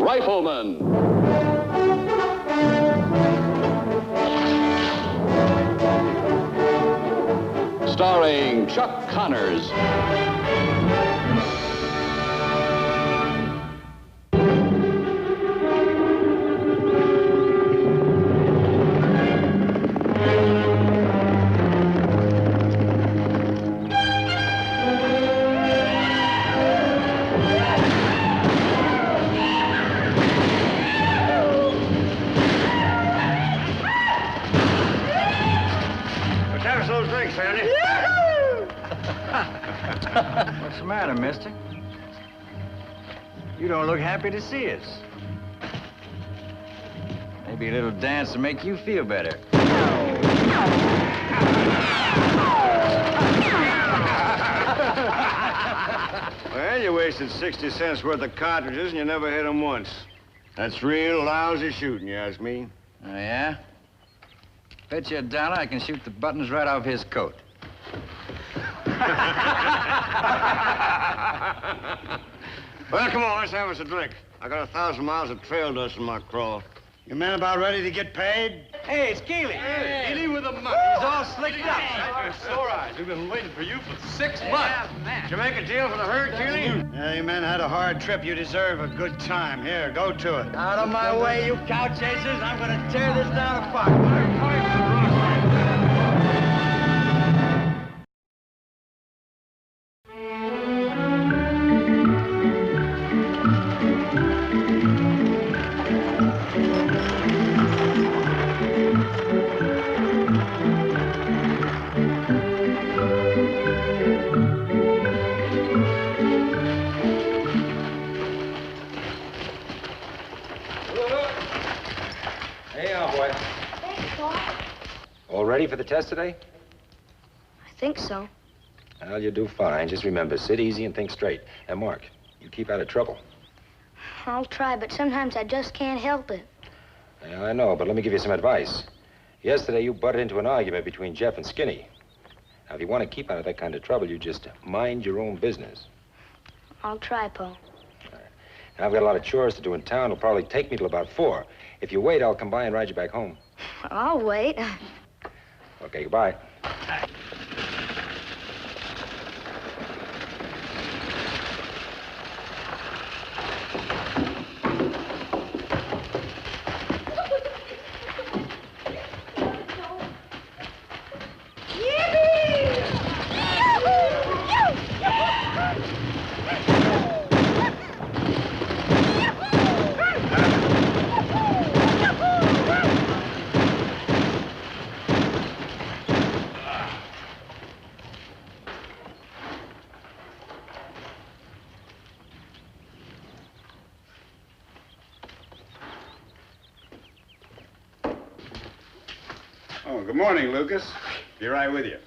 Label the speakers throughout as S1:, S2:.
S1: Rifleman. Starring Chuck Connors.
S2: What's the matter, mister? You don't look happy to see us. Maybe a little dance to make you feel better.
S3: Well, you wasted 60 cents worth of cartridges and you never hit them once. That's real lousy shooting, you ask me.
S2: Oh, yeah? Bet you $1 I can shoot the buttons right off his coat.
S3: Well, come on, let's have us a drink. I got 1,000 miles of trail dust in my craw.
S4: You men about ready to get paid?
S2: Hey, it's Keeley.
S3: Hey. Keeley with a mutt.
S2: He's all slicked up.
S3: Sore eyes. We've been waiting for you for 6 months. Did you make a deal for the herd, Keeley?
S4: Yeah, you men had a hard trip. You deserve a good time. Here, go to it.
S2: Out of my way, you cow chasers. I'm gonna tear this down apart.
S5: All ready for the test today?
S6: I think so.
S5: Well, you do fine. Just remember, sit easy and think straight. And Mark, you keep out of trouble.
S6: I'll try, but sometimes I just can't help it.
S5: Yeah, I know, but let me give you some advice. Yesterday, you butted into an argument between Jeff and Skinny. Now, if you want to keep out of that kind of trouble, you just mind your own business.
S6: I'll try, Pa.
S5: Now, I've got a lot of chores to do in town. It'll probably take me till about 4. If you wait, I'll come by and ride you back home.
S6: I'll wait.
S5: Okay, goodbye.
S4: Oh, good morning, Lucas. Be right with you.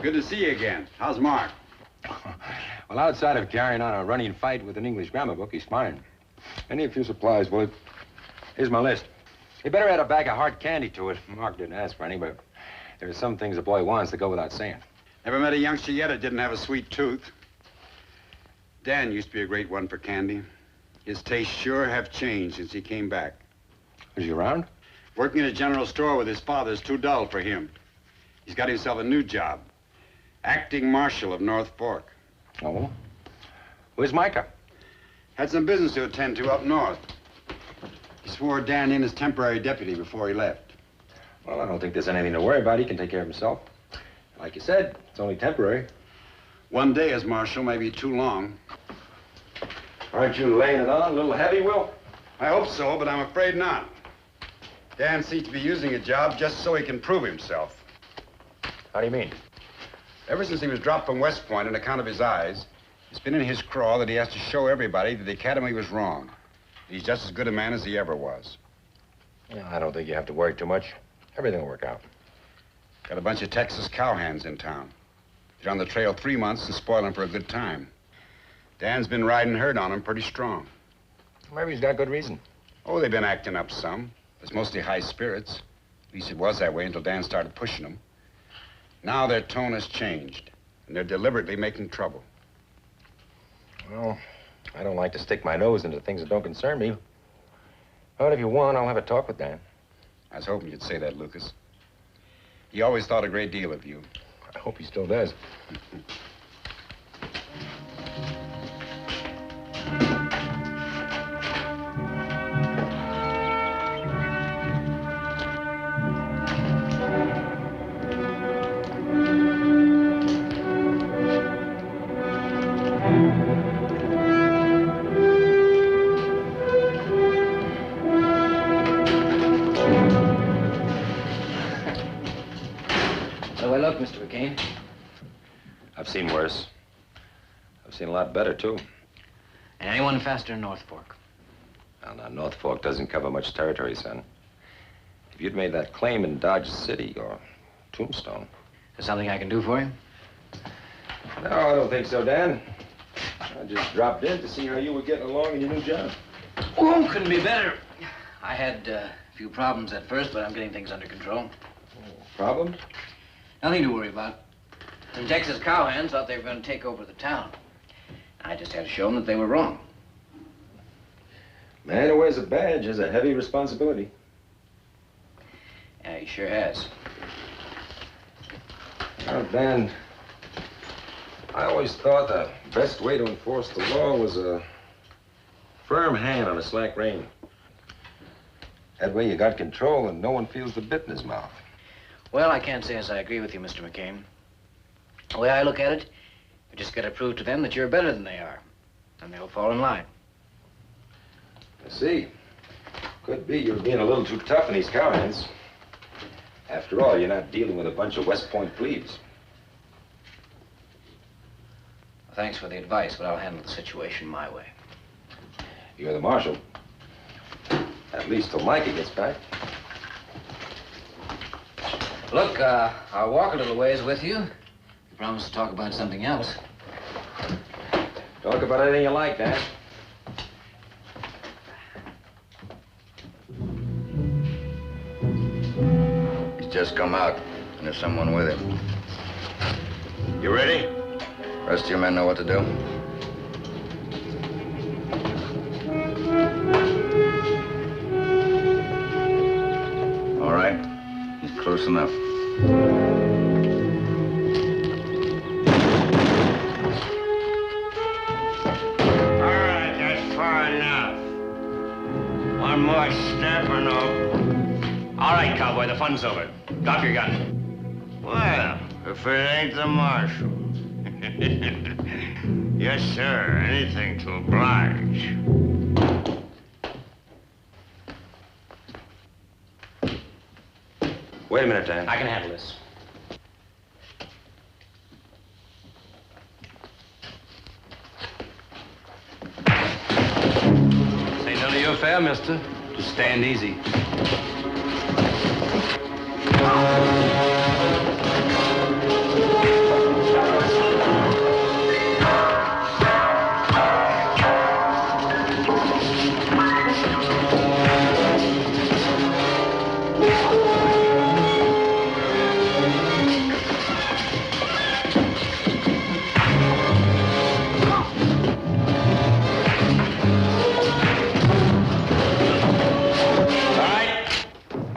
S4: Good to see you again. How's Mark?
S5: Well, outside of carrying on a running fight with an English grammar book, he's fine. I need a few supplies, Willard. Here's my list. You better add a bag of hard candy to it. Mark didn't ask for any, but there are some things a boy wants that go without saying.
S4: Never met a youngster yet that didn't have a sweet tooth. Dan used to be a great one for candy. His tastes sure have changed since he came back.
S5: Was he around?
S4: Working at a general store with his father is too dull for him. He's got himself a new job. Acting marshal of North Fork.
S5: Oh? Where's Micah?
S4: Had some business to attend to up north. He swore Dan in as temporary deputy before he left.
S5: Well, I don't think there's anything to worry about. He can take care of himself. Like you said, it's only temporary.
S4: One day as marshal may be too long.
S5: Aren't you laying it on a little heavy, Will?
S4: I hope so, but I'm afraid not. Dan seems to be using a job just so he can prove himself.
S5: How do you mean?
S4: Ever since he was dropped from West Point on account of his eyes, it's been in his craw that he has to show everybody that the academy was wrong. He's just as good a man as he ever was.
S5: Yeah, I don't think you have to worry too much. Everything will work out.
S4: Got a bunch of Texas cowhands in town. They're on the trail 3 months and spoiling for a good time. Dan's been riding herd on them pretty strong.
S5: Maybe he's got good reason.
S4: Oh, they've been acting up some. It's mostly high spirits. At least it was that way until Dan started pushing them. Now their tone has changed, and they're deliberately making trouble.
S5: Well, I don't like to stick my nose into things that don't concern me. But if you want, I'll have a talk with Dan.
S4: I was hoping you'd say that, Lucas. He always thought a great deal of you.
S5: I hope he still does.
S2: Mr. McCain.
S5: I've seen worse. I've seen a lot better, too.
S2: And anyone faster in North Fork?
S5: Well, now, North Fork doesn't cover much territory, son. If you'd made that claim in Dodge City or Tombstone...
S2: Is there something I can do for you?
S5: No, I don't think so, Dan. I just dropped in to see how you were getting along in your new job.
S2: Oh, couldn't be better. I had a few problems at first, but I'm getting things under control.
S5: Problems?
S2: Nothing to worry about. The Texas cowhands thought they were going to take over the town. I just had to show them that they were wrong.
S5: Man who wears a badge has a heavy responsibility.
S2: Yeah, he sure has.
S5: Well, Dan, I always thought the best way to enforce the law was a firm hand on a slack rein. That way you got control and no one feels the bit in his mouth.
S2: Well, I can't say as I agree with you, Mr. McCain. The way I look at it, you just got to prove to them that you're better than they are, and they'll fall in line.
S5: I see. Could be you're being a little too tough in these cowhands. After all, you're not dealing with a bunch of West Point plebes.
S2: Well, thanks for the advice, but I'll handle the situation my way.
S5: You're the marshal. At least till Mikey gets back.
S2: Look, I'll walk a little ways with you. You promise to talk about something else.
S5: Talk about anything you like, Dan.
S3: He's just come out, and there's someone with him. You ready? Rest of your men know what to do? All right. He's close enough. All right, that's far enough. One more step or no.
S7: All right, cowboy, the fun's over. Drop your gun.
S3: Well, if it ain't the marshal. Yes, sir. Anything to oblige.
S5: Wait a minute, Dan.
S7: I can handle this. This ain't none of your affair, mister. Just stand easy.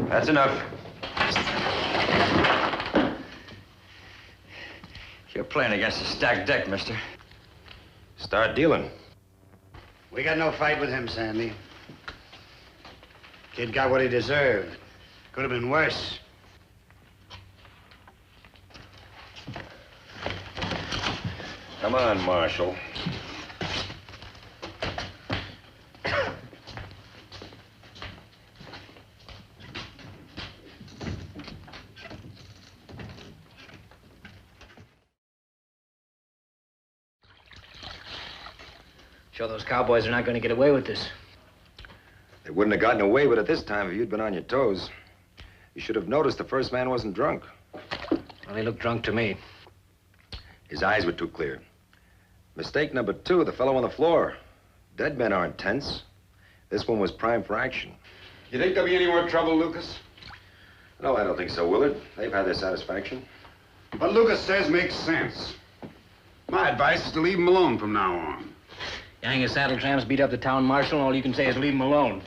S5: That's enough.
S2: You're playing against a stacked deck, mister.
S5: Start dealing.
S8: We got no fight with him, Sandy. Kid got what he deserved. Could have been worse.
S5: Come on, Marshal.
S2: Sure those cowboys are not going to get away with this.
S5: They wouldn't have gotten away with it this time if you'd been on your toes. You should have noticed the first man wasn't drunk.
S2: Well, he looked drunk to me.
S5: His eyes were too clear. Mistake number two, the fellow on the floor. Dead men aren't tense. This one was primed for action.
S4: You think there'll be any more trouble, Lucas?
S5: No, I don't think so, Willard. They've had their satisfaction.
S4: What Lucas says makes sense. My advice is to leave him alone from now on.
S2: Gang of saddle tramps beat up the town marshal, and all you can say is leave him alone.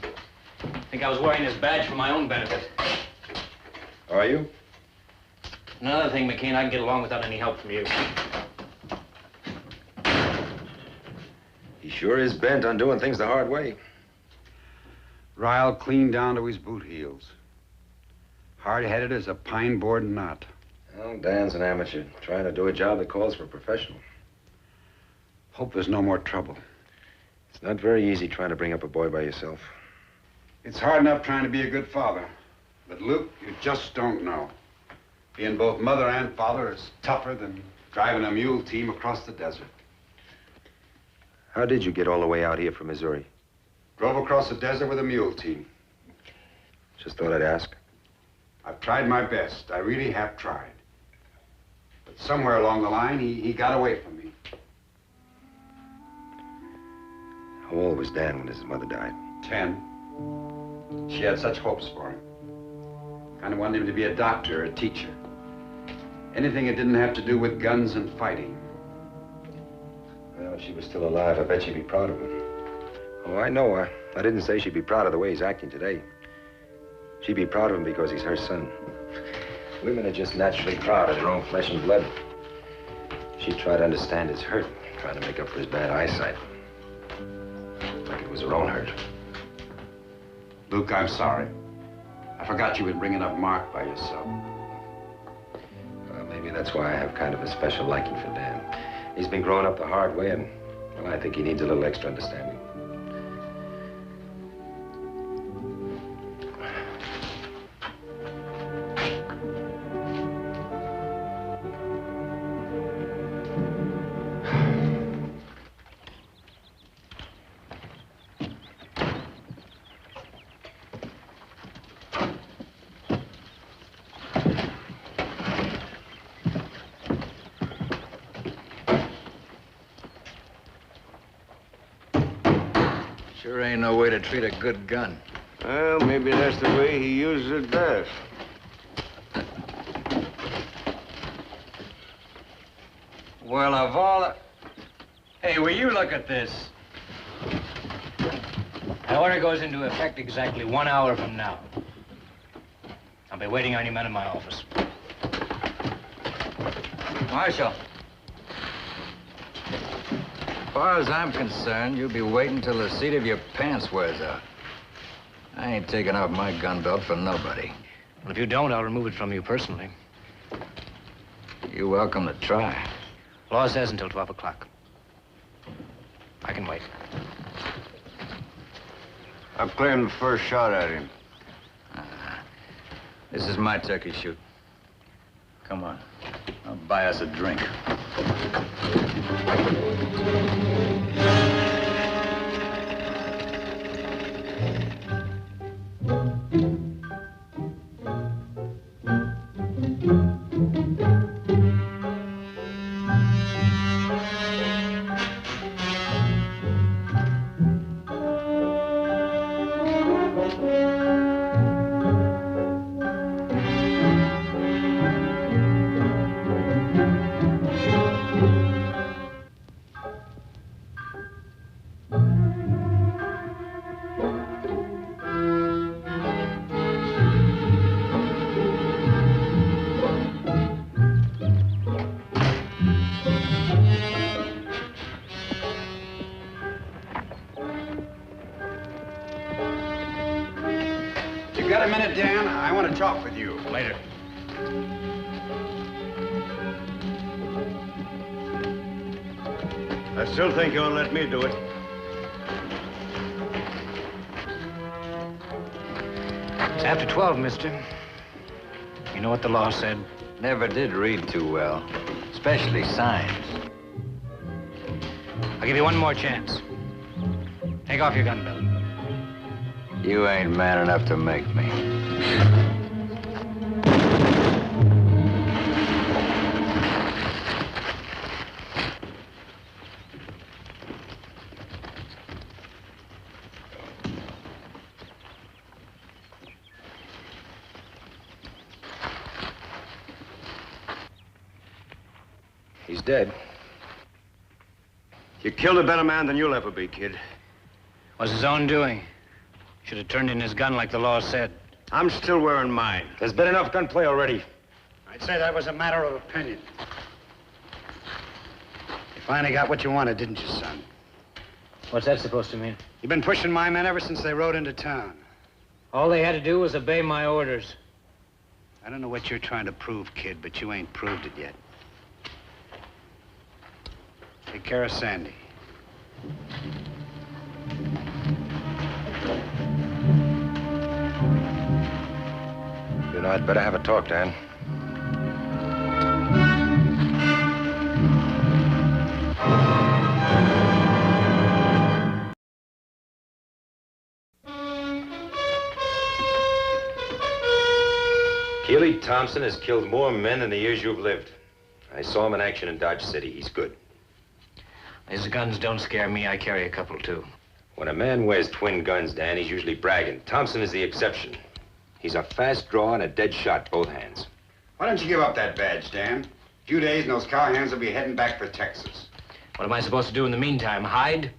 S2: I think I was wearing this badge for my own benefit.
S5: Are you?
S2: Another thing, McCain, I can get along without any help from you.
S5: He sure is bent on doing things the hard way.
S4: Ryle clean down to his boot heels. Hard-headed as a pine board knot.
S5: Well, Dan's an amateur, trying to do a job that calls for a professional.
S4: Hope there's no more trouble.
S5: It's not very easy trying to bring up a boy by yourself.
S4: It's hard enough trying to be a good father. But, Luke, you just don't know. Being both mother and father is tougher than driving a mule team across the desert.
S5: How did you get all the way out here from Missouri?
S4: Drove across the desert with a mule team.
S5: Just thought I'd ask.
S4: I've tried my best. I really have tried. But somewhere along the line, he got away from me.
S5: How old was Dan when his mother died?
S4: 10. She had such hopes for him. Kind of wanted him to be a doctor or a teacher. Anything that didn't have to do with guns and fighting.
S5: Well, if she was still alive, I bet she'd be proud of him. Oh, I know. I didn't say she'd be proud of the way he's acting today. She'd be proud of him because he's her son. Women are just naturally proud of their own flesh and blood. She'd try to understand his hurt, trying to make up for his bad eyesight. Like it was her own hurt.
S4: Luke, I'm sorry. I forgot you've been bringing up Mark by yourself.
S5: Well, maybe that's why I have kind of a special liking for Dan. He's been growing up the hard way, and, well, I think he needs a little extra understanding.
S9: Sure ain't no way to treat a good gun.
S3: Well, maybe that's the way he uses it best.
S9: Well, of all the... Hey, will you look at this?
S2: The order goes into effect exactly 1 hour from now. I'll be waiting on you men in my office.
S9: Marshal. As far as I'm concerned, you'll be waiting till the seat of your pants wears out. I ain't taking off my gun belt for nobody.
S2: Well, if you don't, I'll remove it from you personally.
S9: You're welcome to try.
S2: Law says until 12 o'clock. I can wait.
S3: I've claimed the first shot at him.
S9: This is my turkey shoot. Come on. I'll buy us a drink.
S4: You got a minute, Dan? I want to talk with you.
S2: Later.
S3: I still think you'll let me do it.
S2: It's after 12, mister. You know what the law said?
S9: Never did read too well, especially signs.
S2: I'll give you one more chance. Take off your gun belt.
S9: You ain't man enough to make me.
S5: He's dead.
S3: You killed a better man than you'll ever be, kid.
S2: Was his own doing. Should have turned in his gun like the law said.
S3: I'm still wearing mine.
S5: There's been enough gunplay already.
S8: I'd say that was a matter of opinion. You finally got what you wanted, didn't you, son?
S2: What's that supposed to mean?
S8: You've been pushing my men ever since they rode into town.
S2: All they had to do was obey my orders.
S8: I don't know what you're trying to prove, kid, but you ain't proved it yet. Take care of Sandy.
S5: You know, I'd better have a talk, Dan. Keely Thompson has killed more men in the years you've lived. I saw him in action in Dodge City. He's good.
S2: His guns don't scare me. I carry a couple, too.
S5: When a man wears twin guns, Dan, he's usually bragging. Thompson is the exception. He's a fast draw and a dead shot, both hands.
S4: Why don't you give up that badge, Dan? A few days and those cowhands will be heading back for Texas.
S2: What am I supposed to do in the meantime? Hide?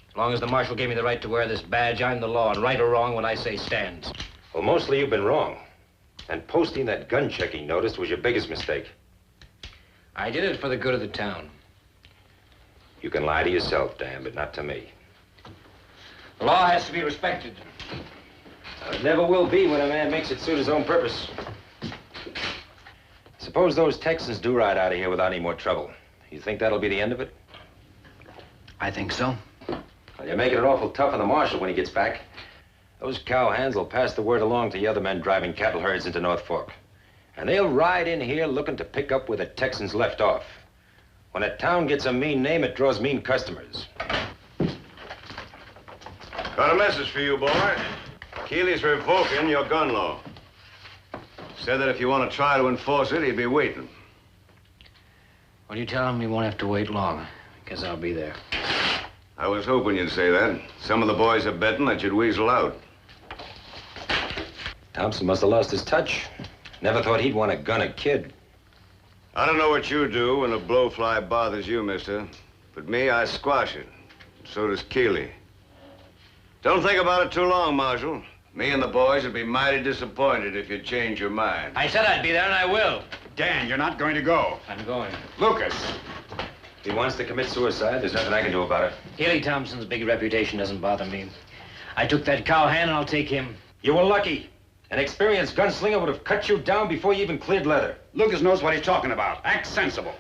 S2: As long as the marshal gave me the right to wear this badge, I'm the law, and right or wrong, what I say stands.
S5: Well, mostly you've been wrong. And posting that gun checking notice was your biggest mistake.
S2: I did it for the good of the town.
S5: You can lie to yourself, Dan, but not to me.
S2: The law has to be respected.
S5: It never will be when a man makes it suit his own purpose. Suppose those Texans do ride out of here without any more trouble. You think that'll be the end of it?
S2: I think so.
S5: Well, you're making it awful tough on the marshal when he gets back. Those cowhands will pass the word along to the other men driving cattle herds into North Fork. And they'll ride in here looking to pick up where the Texans left off. When a town gets a mean name, it draws mean customers.
S3: Got a message for you, boy. Keely's revoking your gun law. Said that if you want to try to enforce it, he'd be waiting.
S2: Well, you tell him he won't have to wait long, because I'll be there.
S3: I was hoping you'd say that. Some of the boys are betting that you'd weasel out.
S5: Thompson must have lost his touch. Never thought he'd want to gun a kid.
S3: I don't know what you do when a blowfly bothers you, mister. But me, I squash it. So does Keely. Don't think about it too long, Marshal. Me and the boys would be mighty disappointed if you change your mind.
S2: I said I'd be there, and I will.
S4: Dan, you're not going to go.
S2: I'm going.
S4: Lucas.
S5: If he wants to commit suicide, there's nothing I can do about it.
S2: Haley Thompson's big reputation doesn't bother me. I took that cowhand, and I'll take him.
S5: You were lucky. An experienced gunslinger would have cut you down before you even cleared leather.
S4: Lucas knows what he's talking about. Act sensible.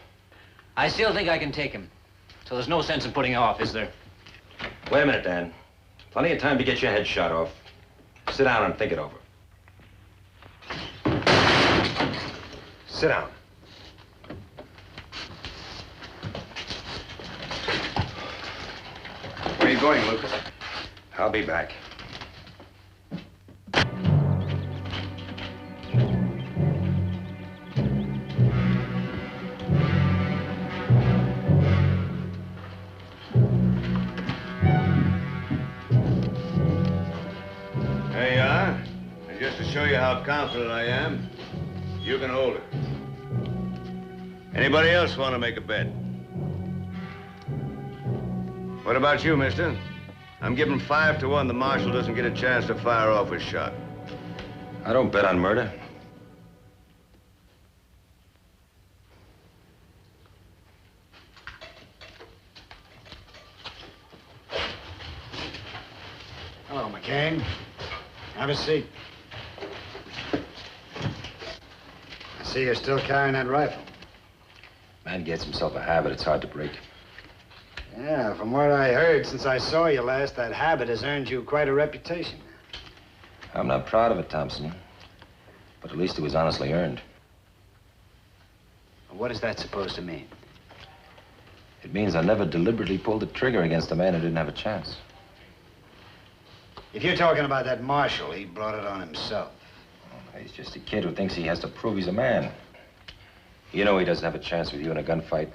S2: I still think I can take him. So there's no sense in putting him off, is there?
S5: Wait a minute, Dan. Plenty of time to get your head shot off. Sit down and think it over. Sit down.
S4: Where are you going, Lucas?
S5: I'll be back.
S3: There you are. And just to show you how confident I am, you can hold it. Anybody else want to make a bet? What about you, mister? I'm giving 5 to 1 the marshal doesn't get a chance to fire off his shot.
S5: I don't bet on murder.
S8: Hello, McCain. Have a seat. I see you're still carrying that rifle.
S5: Man gets himself a habit, it's hard to break.
S8: Yeah, from what I heard since I saw you last, that habit has earned you quite a reputation.
S5: I'm not proud of it, Thompson. But at least it was honestly earned.
S8: What is that supposed to mean?
S5: It means I never deliberately pulled the trigger against a man who didn't have a chance.
S8: If you're talking about that marshal, he brought it on himself.
S5: He's just a kid who thinks he has to prove he's a man. You know he doesn't have a chance with you in a gunfight.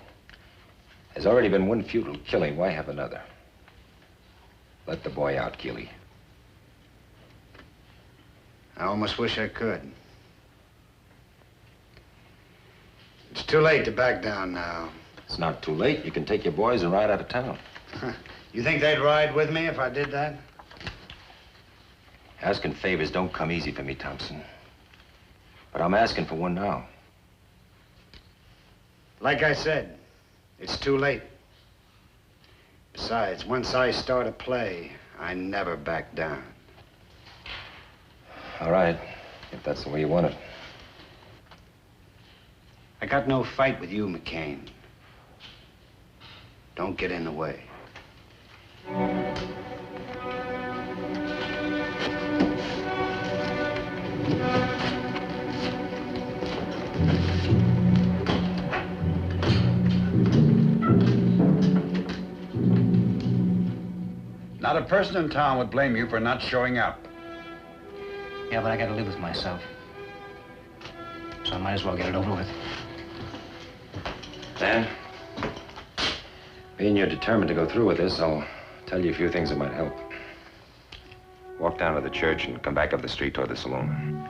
S5: There's already been one futile killing. Why have another? Let the boy out, Keely.
S8: I almost wish I could. It's too late to back down now.
S5: It's not too late. You can take your boys and ride out of town.
S8: You think they'd ride with me if I did that?
S5: Asking favors don't come easy for me, Thompson. But I'm asking for one now.
S8: Like I said, it's too late. Besides, once I start a play, I never back down.
S5: All right, if that's the way you want it.
S8: I got no fight with you, McCain. Don't get in the way.
S4: Not a person in town would blame you for not showing up.
S2: Yeah, but I gotta live with myself. So I might as well get it over with.
S5: Dan, being you're determined to go through with this, I'll tell you a few things that might help. Walk down to the church and come back up the street toward the saloon.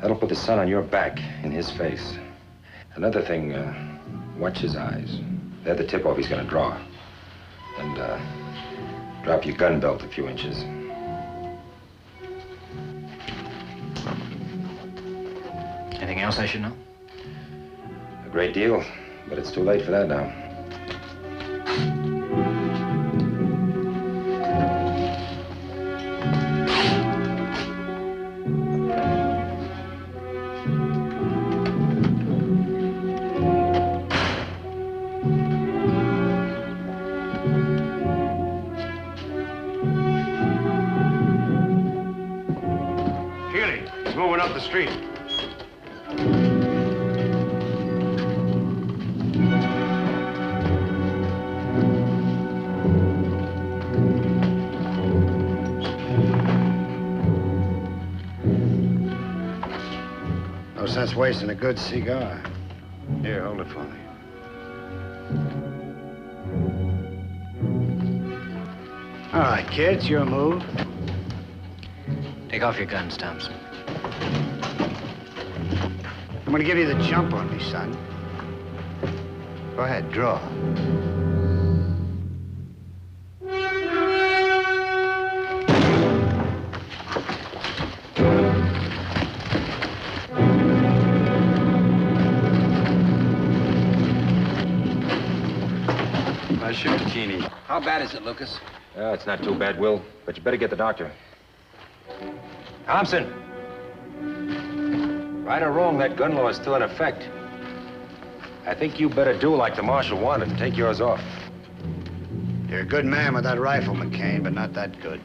S5: That'll put the sun on your back, in his face. Another thing, watch his eyes. They're the tip-off he's gonna draw. And, drop your gun belt a few inches.
S2: Anything else I should know?
S5: A great deal, but it's too late for that now.
S3: Moving up the street.
S8: No sense wasting a good cigar.
S3: Here, hold it for me.
S8: All right, kid, it's your move.
S2: Take off your guns, Thompson.
S8: I'm gonna give you the jump on me, son. Go ahead, draw.
S4: Nice shot, Keeney.
S9: How bad is it, Lucas?
S5: It's not too bad, Will, but you better get the doctor. Thompson! Right or wrong, that gun law is still in effect. I think you better do like the marshal wanted and take yours off.
S8: You're a good man with that rifle, McCain, but not that good.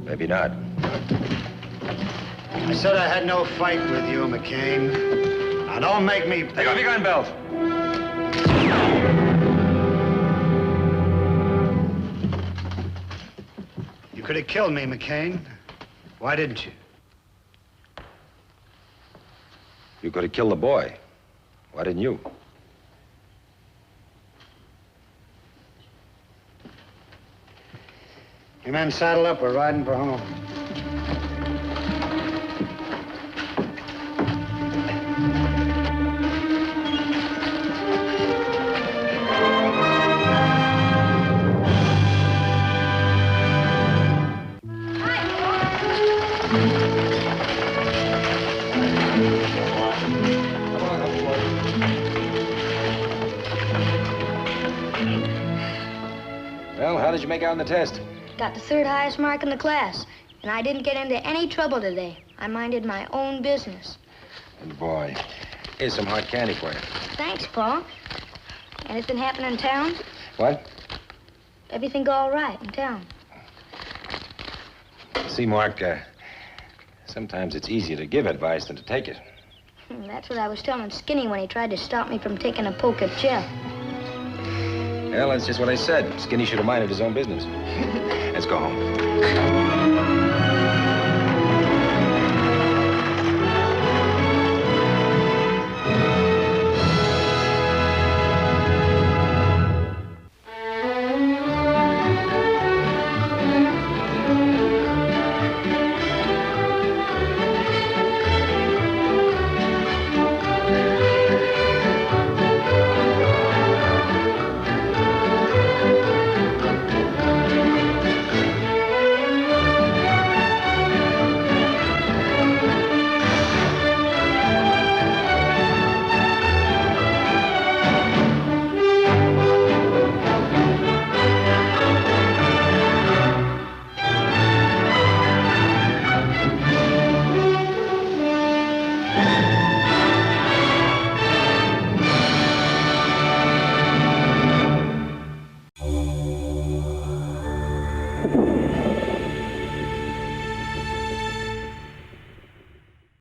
S5: Maybe not.
S8: I said I had no fight with you, McCain. Now, don't make me...
S5: Take off your gun belt!
S8: You could have killed me, McCain. Why didn't you?
S5: You could have killed the boy. Why didn't you?
S8: You men saddle up. We're riding for home.
S5: Well, how did you make out in the test?
S6: Got the third highest mark in the class. And I didn't get into any trouble today. I minded my own business.
S5: Good boy. Here's some hot candy for you.
S6: Thanks, Paul. Anything happen in town?
S5: What?
S6: Everything go all right in town?
S5: See, Mark, sometimes it's easier to give advice than to take it.
S6: That's what I was telling Skinny when he tried to stop me from taking a poke at Jeff.
S5: Well, that's just what I said. Skinny should have minded his own business. Let's go home.